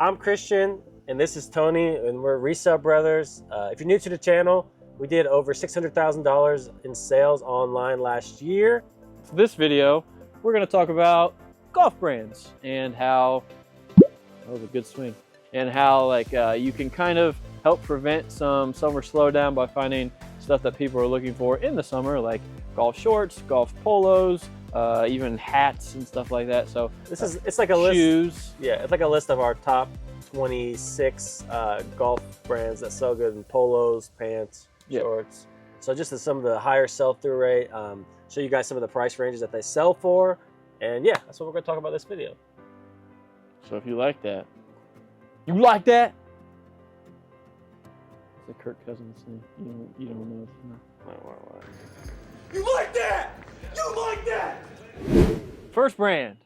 I'm Christian, and this is Tony, and we're Resale Brothers. If you're new to the channel, we did over $600,000 in sales online last year. For this video, we're going to talk about golf brands and how, that was a good swing, and how you can kind of help prevent some summer slowdown by finding stuff that people are looking for in the summer, like golf shorts, golf polos, even hats and stuff like that. So it's like a list. Yeah, it's like a list of our top 26 golf brands that sell good in polos, pants, shorts. So just some of the higher sell-through rate, show you guys some of the price ranges that they sell for, and yeah, that's what we're going to talk about this video. So if you like that, you like that? It's a Kirk Cousins thing. You don't know. You like that? You like that? First brand,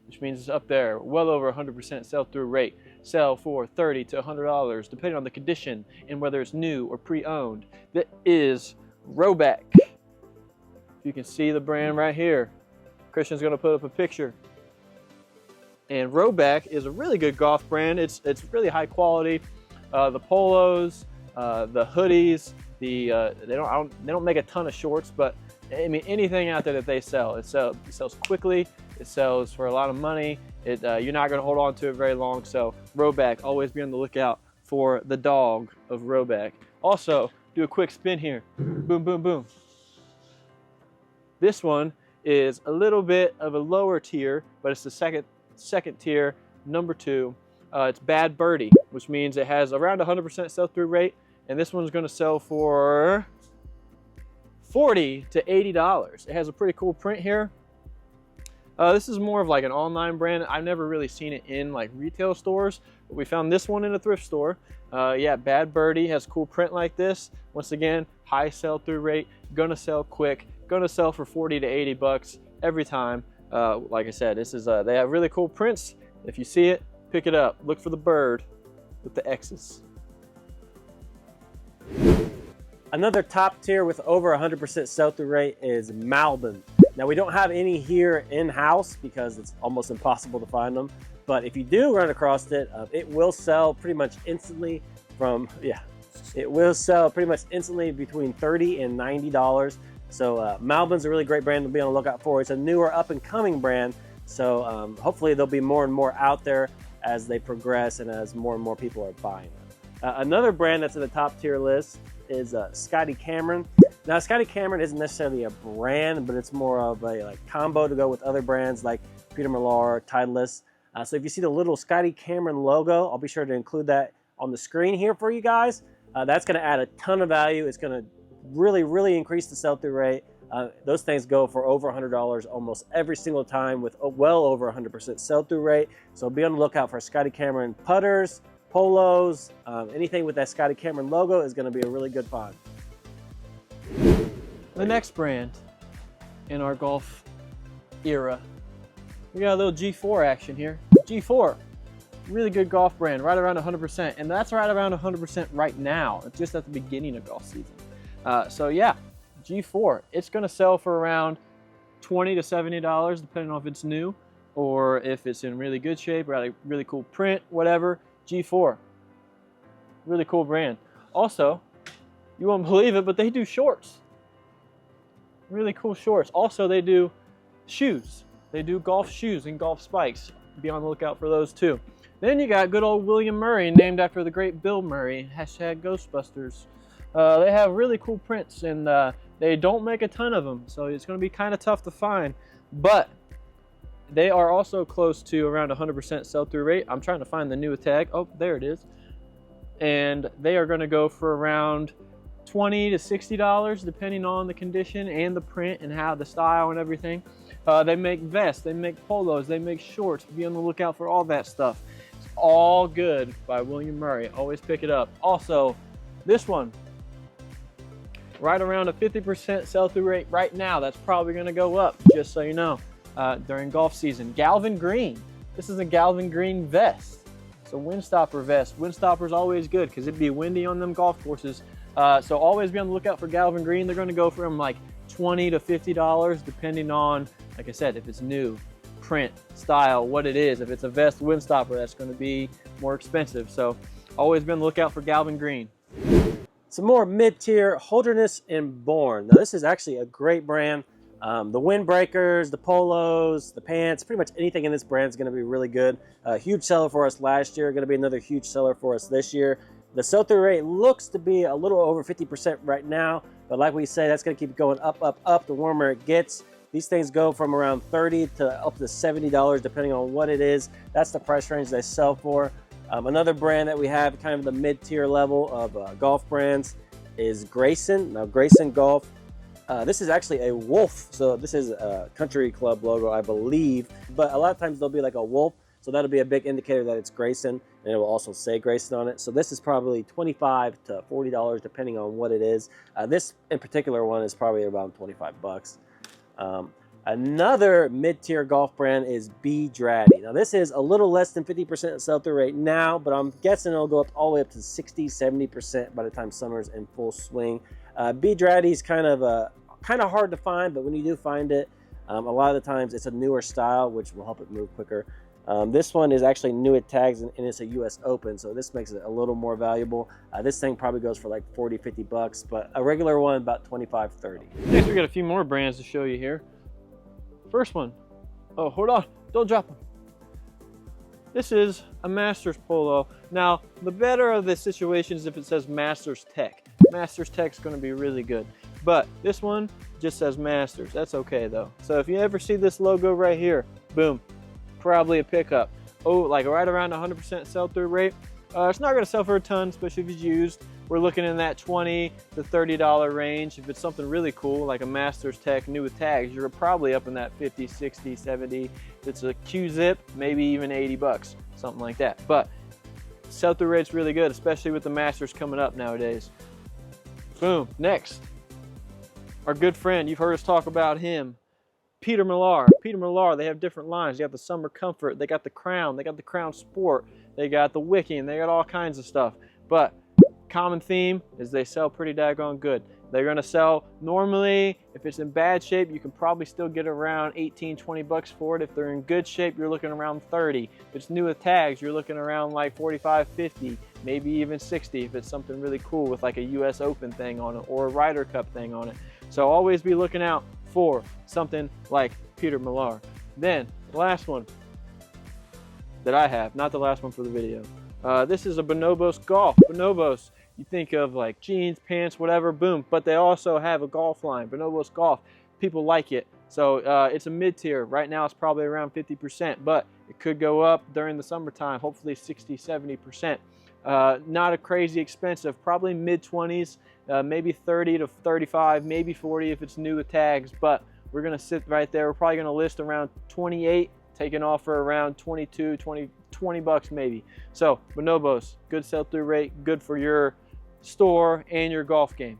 which means it's up there, well over 100% sell-through rate. Sell for $30 to $100, depending on the condition and whether it's new or pre-owned. That is Rhoback. You can see the brand right here. Christian's going to put up a picture. And Rhoback is a really good golf brand. It's really high quality. The polos, the hoodies, they don't make a ton of shorts, but I mean anything out there that they sell, it sells quickly. It sells for a lot of money. You're not going to hold on to it very long. So Rhoback, always be on the lookout for the dog of Rhoback. Also, do a quick spin here. Boom, boom, boom. This one is a little bit of a lower tier, but it's the second tier, number 2. It's Bad Birdie, which means it has around 100% sell-through rate, and this one's going to sell for $40 to $80. It has a pretty cool print here. This is more of like an online brand. I've never really seen it in like retail stores, but we found this one in a thrift store. Yeah, Bad Birdie has cool print like this. Once again, high sell-through rate, gonna sell quick, gonna sell for 40 to 80 bucks every time. Like I said, this is they have really cool prints. If you see it, pick it up. Look for the bird with the X's. Another top tier with over 100% sell-through rate is Malbon. Now we don't have any here in-house because it's almost impossible to find them. But if you do run across it, it will sell pretty much instantly it will sell pretty much instantly between $30 and $90. So Malbon's a really great brand to be on the lookout for. It's a newer up-and-coming brand. So hopefully there'll be more and more out there as they progress and as more and more people are buying them. Another brand that's in the top tier list is Scotty Cameron. Now Scotty Cameron isn't necessarily a brand, but it's more of a combo to go with other brands like Peter Millar, Titleist. So if you see the little Scotty Cameron logo, I'll be sure to include that on the screen here for you guys. That's going to add a ton of value. It's going to really increase the sell-through rate. Those things go for over $100 almost every single time with well over 100% sell-through rate. So be on the lookout for Scotty Cameron putters, polos, anything with that Scotty Cameron logo is going to be a really good find. The next brand in our golf era, we got a little G4 action here. G4, really good golf brand, right around 100%, and that's right around 100% right now, just at the beginning of golf season. So yeah, G4, it's going to sell for around $20 to $70, depending on if it's new or if it's in really good shape, or a really cool print, whatever. G4, really cool brand. Also, you won't believe it, but they do shorts. Really cool shorts. Also, they do shoes. They do golf shoes and golf spikes. Be on the lookout for those too. Then you got good old William Murray, named after the great Bill Murray, hashtag Ghostbusters. They have really cool prints, and they don't make a ton of them, so it's going to be kind of tough to find. But they are also close to around 100% sell-through rate. I'm trying to find the new tag. Oh, there it is. And they are going to go for around $20 to $60, depending on the condition and the print and how the style and everything. They make vests, they make polos, they make shorts. Be on the lookout for all that stuff. It's all good by William Murray. Always pick it up. Also, this one, right around a 50% sell-through rate right now. That's probably going to go up, just so you know, during golf season. Galvin Green. This is a Galvin Green vest. It's a windstopper vest. Windstopper is always good because it'd be windy on them golf courses. So always be on the lookout for Galvin Green. They're going to go from like $20 to $50, depending on, like I said, if it's new print, style, what it is. If it's a vest windstopper, that's going to be more expensive. So always be on the lookout for Galvin Green. Some more mid-tier, Holderness and Bourne. Now this is actually a great brand. The windbreakers, the polos, the pants, pretty much anything in this brand is going to be really good. Huge seller for us last year, going to be another huge seller for us this year. The sell-through rate looks to be a little over 50% right now, but like we say, that's going to keep going up, up, up the warmer it gets. These things go from around $30 to up to $70 depending on what it is. That's the price range they sell for. Another brand that we have kind of the mid-tier level of golf brands is Grayson. Now Grayson Golf, this is actually a wolf. So this is a country club logo, I believe, but a lot of times there'll be like a wolf. So that'll be a big indicator that it's Grayson, and it will also say Grayson on it. So this is probably $25 to $40 depending on what it is. This in particular one is probably around 25 bucks. Another mid-tier golf brand is B-Draddy. Now this is a little less than 50% sell-through rate now, but I'm guessing it'll go up all the way up to 60, 70% by the time summer's in full swing. B-Draddy is kind of hard to find, but when you do find it, a lot of the times it's a newer style, which will help it move quicker. This one is actually new at tags, and it's a US Open, so this makes it a little more valuable. This thing probably goes for like 40, 50 bucks, but a regular one about 25, 30. Next, we got a few more brands to show you here. First one, oh, hold on, don't drop them. This is a Masters polo. Now, the better of the situation is if it says Masters Tech. Masters Tech is going to be really good, but this one just says Masters. That's okay though. So if you ever see this logo right here, boom, probably a pickup. Oh, like right around 100% sell-through rate. It's not going to sell for a ton, especially if it's used. We're looking in that $20 to $30 range. If it's something really cool, like a Masters Tech new with tags, you're probably up in that 50, 60, 70. If it's a Q-zip, maybe even 80 bucks, something like that. But sell-through rate's really good, especially with the Masters coming up nowadays. Boom, next. Our good friend, you've heard us talk about him, Peter Millar. Peter Millar, they have different lines. They got the Summer Comfort, they got the Crown, they got the Crown Sport, they got the Wicking, they got all kinds of stuff. But common theme is they sell pretty daggone good. They're going to sell normally, if it's in bad shape, you can probably still get around 18, 20 bucks for it. If they're in good shape, you're looking around 30. If it's new with tags, you're looking around like 45, 50, maybe even 60 if it's something really cool with like a US Open thing on it or a Ryder Cup thing on it. So always be looking out for something like Peter Millar. Then the last one that I have, not the last one for the video. This is a Bonobos Golf. Bonobos, you think of like jeans, pants, whatever, boom, but they also have a golf line. Bonobos Golf, people like it. So it's a mid-tier. Right now it's probably around 50%, but it could go up during the summertime, hopefully 60, 70%. Not a crazy expensive, probably mid-20s, maybe 30 to 35, maybe 40 if it's new with tags, but we're gonna sit right there. We're probably gonna list around 28, taking off for around 22, 20 bucks maybe. So Bonobos, good sell-through rate, good for your store and your golf game.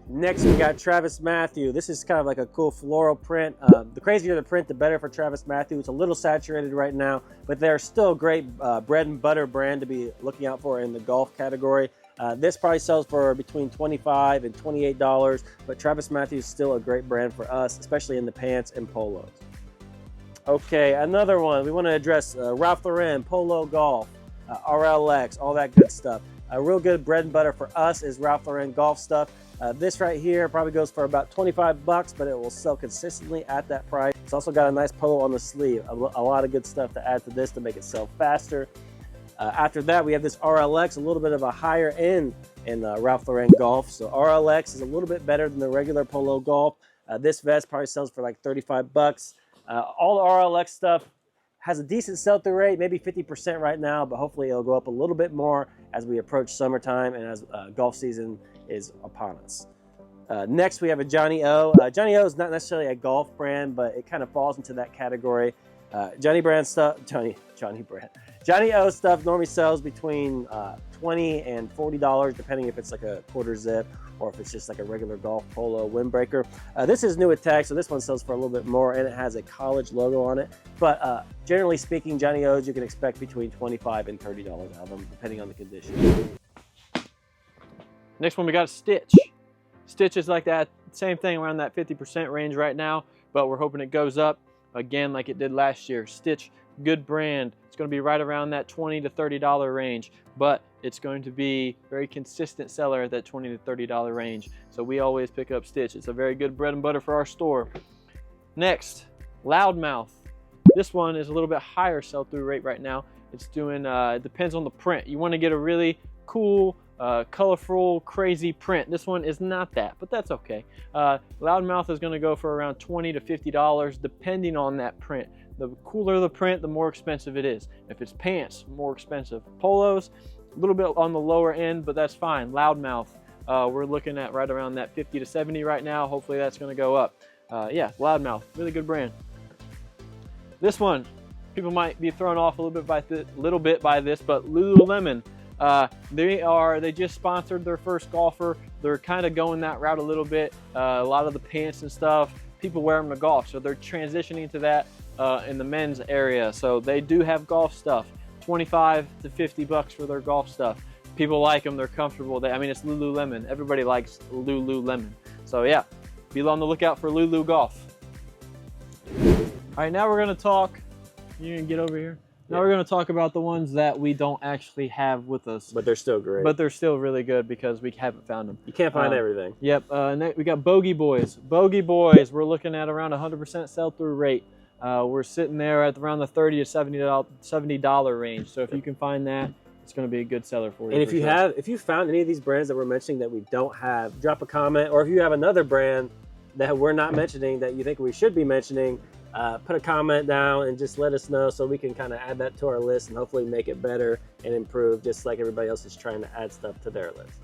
Next, we got Travis Matthew. This is kind of like a cool floral print. The crazier the print, the better for Travis Matthew. It's a little saturated right now, but they're still a great bread and butter brand to be looking out for in the golf category. This probably sells for between $25 and $28, but Travis Matthew is still a great brand for us, especially in the pants and polos. Okay, another one. We want to address Ralph Lauren, Polo Golf, RLX, all that good stuff. A real good bread and butter for us is Ralph Lauren golf stuff. This right here probably goes for about 25 bucks, but it will sell consistently at that price. It's also got a nice polo on the sleeve. A lot of good stuff to add to this to make it sell faster. After that, we have this RLX, a little bit of a higher end in Ralph Lauren golf. So RLX is a little bit better than the regular polo golf. This vest probably sells for like 35 bucks. All the RLX stuff has a decent sell-through rate, maybe 50% right now, but hopefully it'll go up a little bit more as we approach summertime and as golf season is upon us. Next, we have a Johnny O. Johnny O is not necessarily a golf brand, but it kind of falls into that category. Johnny O stuff normally sells between $20 and $40, depending if it's like a quarter zip or if it's just like a regular golf polo windbreaker. This is new with tags, so this one sells for a little bit more, and it has a college logo on it. But generally speaking, Johnny O's you can expect between $25 and $30 out of them, depending on the condition. Next one we got Stitch. Stitch is like that, same thing, around that 50% range right now, but we're hoping it goes up again like it did last year. Stitch, good brand. It's going to be right around that $20 to $30 range, but it's going to be very consistent seller at that $20 to $30 range. So we always pick up Stitch. It's a very good bread and butter for our store. Next, Loudmouth. This one is a little bit higher sell-through rate right now. It's doing, it depends on the print. You want to get a really cool, colorful, crazy print. This one is not that, but that's okay. Loudmouth is going to go for around $20 to $50 depending on that print. The cooler the print, the more expensive it is. If it's pants, more expensive. Polos, a little bit on the lower end, but that's fine. Loudmouth, we're looking at right around that 50 to 70 right now. Hopefully that's going to go up. Yeah, Loudmouth, really good brand. This one, people might be thrown off a little bit by this, but Lululemon. They just sponsored their first golfer. They're kind of going that route a little bit. A lot of the pants and stuff, people wear them to golf, so they're transitioning to that in the men's area. So they do have golf stuff, 25 to 50 bucks for their golf stuff. People like them, they're comfortable. I mean, it's Lululemon. Everybody likes Lululemon. So yeah, be on the lookout for Lulu Golf. All right, now we're gonna talk, you can get over here. Now we're going to talk about the ones that we don't actually have with us. But they're still great. But they're still really good because we haven't found them. You can't find everything. Yep. Next we got Bogey Boys. Bogey Boys, we're looking at around 100% sell-through rate. We're sitting there at around the $30 to $70 range. So if you can find that, it's going to be a good seller for you. And if you found any of these brands that we're mentioning that we don't have, drop a comment. Or if you have another brand that we're not mentioning that you think we should be mentioning, put a comment down and just let us know so we can kind of add that to our list and hopefully make it better and improve, just like everybody else is trying to add stuff to their list.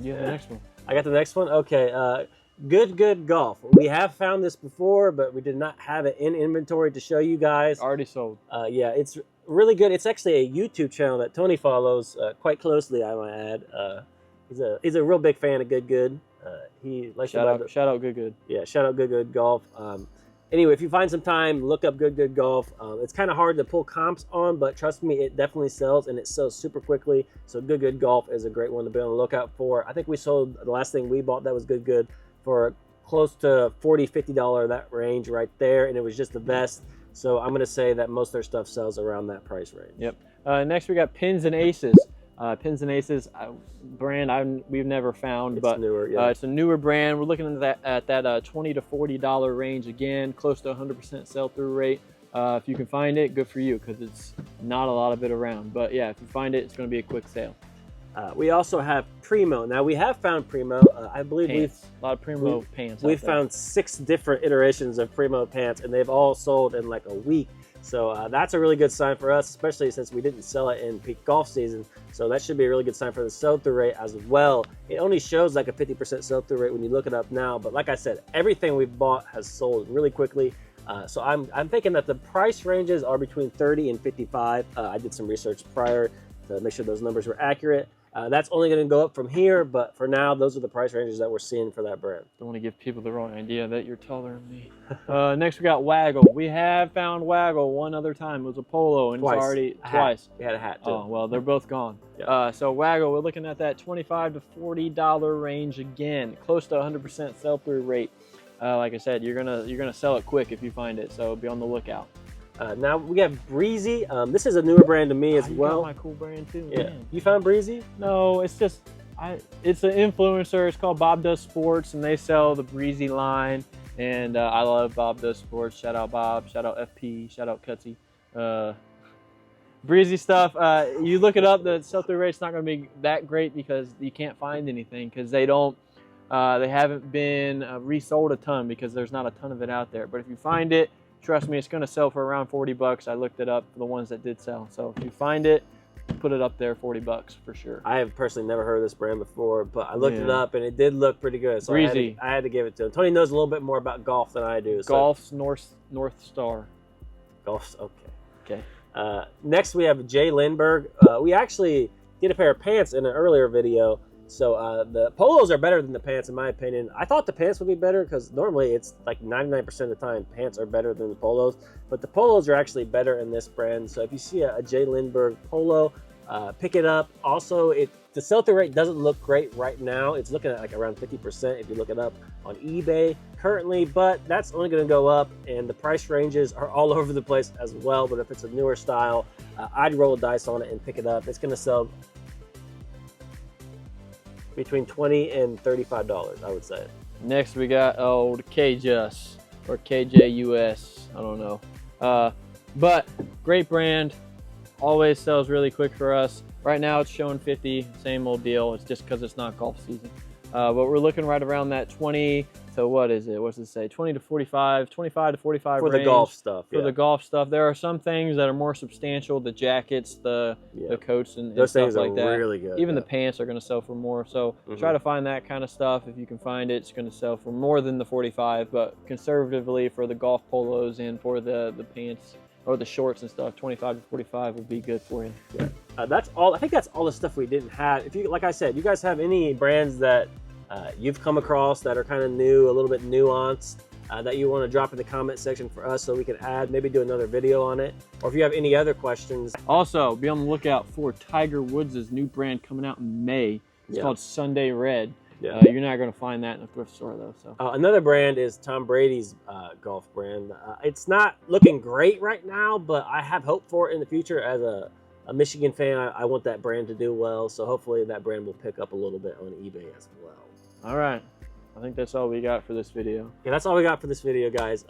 You have the next one. I got the next one? Okay. Good Golf. We have found this before, but we did not have it in inventory to show you guys. Already sold. Yeah, it's really good. It's actually a YouTube channel that Tony follows quite closely, I might add. He's a real big fan of Good. He likes shout out Good. Yeah, shout out Good Golf. Anyway, if you find some time, look up Good Golf. It's kind of hard to pull comps on, but trust me, it definitely sells, and it sells super quickly. So Good Golf is a great one to be on the lookout for. I think we sold the last thing we bought that was Good for close to $40, $50, that range right there, and it was just the vest. So I'm going to say that most of their stuff sells around that price range. Yep. Next we got Pins and Aces. Pins and Aces, brand we've never found, It's but newer, yeah. it's a newer brand. We're looking at that $20 to $40 range again, close to 100% sell-through rate. If you can find it, good for you, because it's not a lot of it around. But yeah, if you find it, it's going to be a quick sale. We also have Primo. Now we have found Primo. I believe a lot of Primo pants. We've found 6 different iterations of Primo pants, and they've all sold in like a week. So that's a really good sign for us, especially since we didn't sell it in peak golf season. So that should be a really good sign for the sell-through rate as well. It only shows like a 50% sell-through rate when you look it up now. But like I said, everything we've bought has sold really quickly. So I'm thinking that the price ranges are between 30 and 55. I did some research prior to make sure those numbers were accurate. That's only going to go up from here, but for now, those are the price ranges that we're seeing for that brand. Don't want to give people the wrong idea that you're taller than me. Next, we got Waggle. We have found Waggle one other time. It was a polo, and Twice. It's already Twice. We had a hat too. Oh, well, they're both gone. Yeah. So Waggle, we're looking at that $25 to $40 range again, close to 100% sell-through rate. Like I said, you're gonna sell it quick if you find it, so be on the lookout. Now we have Breezy. This is a newer brand to me as well. You got my cool brand too. Yeah. Man. You found Breezy? No, it's just it's an influencer. It's called Bob Does Sports, and they sell the Breezy line. And I love Bob Does Sports. Shout out Bob. Shout out FP. Shout out Cutsy. Breezy stuff. You look it up. The sell-through rate's not going to be that great because you can't find anything because they don't. They haven't been resold a ton because there's not a ton of it out there. But if you find it, trust me, it's going to sell for around 40 bucks. I looked it up for the ones that did sell. So if you find it, put it up there, 40 bucks for sure. I have personally never heard of this brand before, but I looked it up and it did look pretty good. So Breezy. I had to give it to him. Tony knows a little bit more about golf than I do. Golf's North Star. Golf's okay. Okay. Next we have Jay Lindbergh. We actually did a pair of pants in an earlier video. So the polos are better than the pants in my opinion. I thought the pants would be better because normally it's like 99% of the time pants are better than the polos. But the polos are actually better in this brand. So if you see a Jay Lindbergh polo, pick it up. Also, it The sell-through rate doesn't look great right now. It's looking at like around 50% if you look it up on eBay currently, but that's only going to go up, and the price ranges are all over the place as well. But if it's a newer style, I'd roll a dice on it and pick it up. It's going to sell between $20 and $35, I would say. Next we got old KJUS or KJUS, I don't know. But great brand, always sells really quick for us. Right now it's showing 50, same old deal. It's just because it's not golf season. But we're looking right around that 20 to, what is it? What's it say? 20 to 45, 25 to 45 for range. the golf stuff. For the golf stuff. There are some things that are more substantial, the jackets, the coats and those stuff things like are that. really good. Even the pants are going to sell for more. So try to find that kind of stuff. If you can find it, it's going to sell for more than the 45, but conservatively for the golf polos and for the pants or the shorts and stuff, 25 to 45 would be good for you. Yeah. That's all. I think that's all the stuff we didn't have. If you, like I said, you guys have any brands that you've come across that are kind of new, a little bit nuanced, that you want to drop in the comment section for us so we can add, maybe do another video on it. Or if you have any other questions. Also, be on the lookout for Tiger Woods' new brand coming out in May. It's called Sunday Red. Yeah. You're not going to find that in a thrift store though. So another brand is Tom Brady's golf brand. It's not looking great right now, but I have hope for it in the future. As a Michigan fan, I want that brand to do well. So hopefully that brand will pick up a little bit on eBay as well. All right. I think that's all we got for this video. Yeah, that's all we got for this video, guys.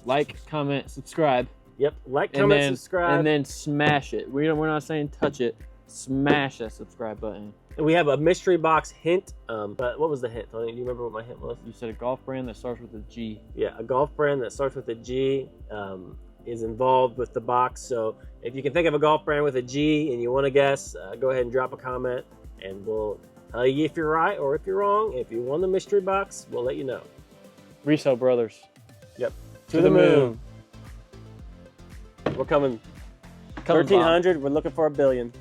Like, comment, subscribe. Yep, like, comment, subscribe. And then smash it. We're not saying touch it. Smash that subscribe button. And we have a mystery box hint. But what was the hint, Tony? Do you remember what my hint was? You said a golf brand that starts with a G. Yeah, a golf brand that starts with a G is involved with the box. So if you can think of a golf brand with a G and you want to guess, go ahead and drop a comment, and we'll tell you if you're right or if you're wrong. If you won the mystery box, we'll let you know. Resale Brothers. Yep. To the moon. We're coming 1,300. We're looking for 1 billion.